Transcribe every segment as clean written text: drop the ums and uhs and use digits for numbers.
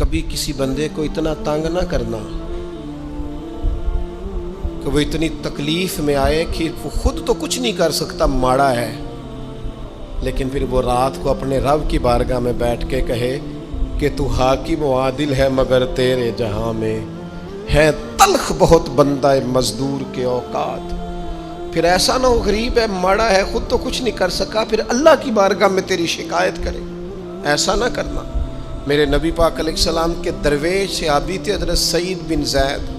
کبھی کسی بندے کو اتنا تنگ نہ کرنا کہ وہ اتنی تکلیف میں آئے کہ وہ خود تو کچھ نہیں کر سکتا، ماڑا ہے، لیکن پھر وہ رات کو اپنے رب کی بارگاہ میں بیٹھ کے کہے کہ تو حاکم و عادل ہے مگر تیرے جہاں میں ہے تلخ بہت بندہ مزدور کے اوقات۔ پھر ایسا نہ ہو غریب ہے، ماڑا ہے، خود تو کچھ نہیں کر سکا، پھر اللہ کی بارگاہ میں تیری شکایت کرے۔ ایسا نہ کرنا۔ میرے نبی پاک علیہ السلام کے درویش صحابی تھے حضرت سعید بن زید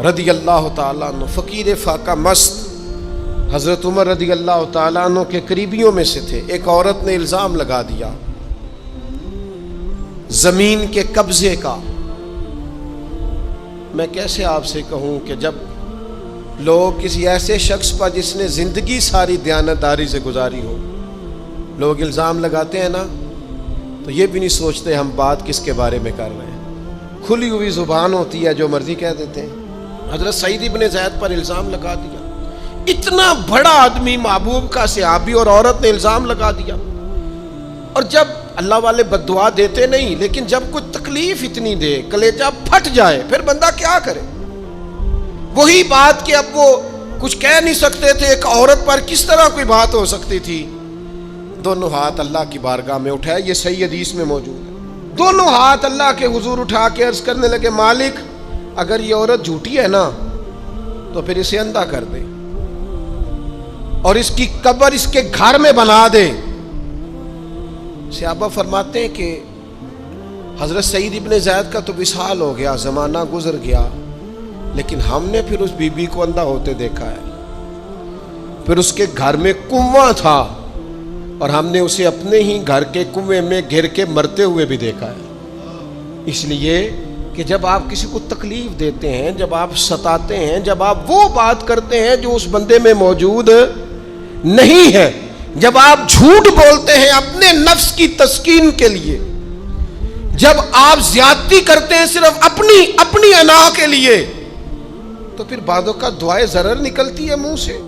رضی اللہ تعالیٰ عنہ، فقیر فاقہ مست، حضرت عمر رضی اللہ تعالیٰ عنہ کے قریبیوں میں سے تھے۔ ایک عورت نے الزام لگا دیا زمین کے قبضے کا۔ میں کیسے آپ سے کہوں کہ جب لوگ کسی ایسے شخص پر جس نے زندگی ساری دیانتداری سے گزاری ہو، لوگ الزام لگاتے ہیں نا، تو یہ بھی نہیں سوچتے ہم بات کس کے بارے میں کر رہے ہیں، کھلی ہوئی زبان ہوتی ہے، جو مرضی کہہ دیتے ہیں۔ حضرت سعید بن زید پر الزام لگا دیا، اتنا بڑا آدمی، محبوب کا صحابی، اور عورت نے الزام لگا دیا۔ اور جب اللہ والے بد دعا دیتے نہیں، لیکن جب کوئی تکلیف اتنی دے، کلیجہ پھٹ جائے، پھر بندہ کیا کرے؟ وہی بات کہ اب وہ کچھ کہہ نہیں سکتے تھے، ایک عورت پر کس طرح کوئی بات ہو سکتی تھی؟ دونوں ہاتھ اللہ کی بارگاہ میں اٹھائے، یہ صحیح حدیث میں موجود ہے۔ دونوں ہاتھ اللہ کے حضور اٹھا کے عرض کرنے لگے، مالک اگر یہ عورت جھوٹی ہے نا تو پھر اسے اندھا کر دے اور اس کی قبر اس کے گھر میں بنا دے۔ صحابہ فرماتے ہیں کہ حضرت سعید ابن زید کا تو وصال ہو گیا، زمانہ گزر گیا، لیکن ہم نے پھر اس بی بی کو اندھا ہوتے دیکھا ہے۔ پھر اس کے گھر میں کنواں تھا اور ہم نے اسے اپنے ہی گھر کے کنویں میں گر کے مرتے ہوئے بھی دیکھا ہے۔ اس لیے کہ جب آپ کسی کو تکلیف دیتے ہیں، جب آپ ستاتے ہیں، جب آپ وہ بات کرتے ہیں جو اس بندے میں موجود نہیں ہے، جب آپ جھوٹ بولتے ہیں اپنے نفس کی تسکین کے لیے، جب آپ زیادتی کرتے ہیں صرف اپنی انا کے لیے، تو پھر بعضوں کا دعائے ضرر نکلتی ہے منہ سے۔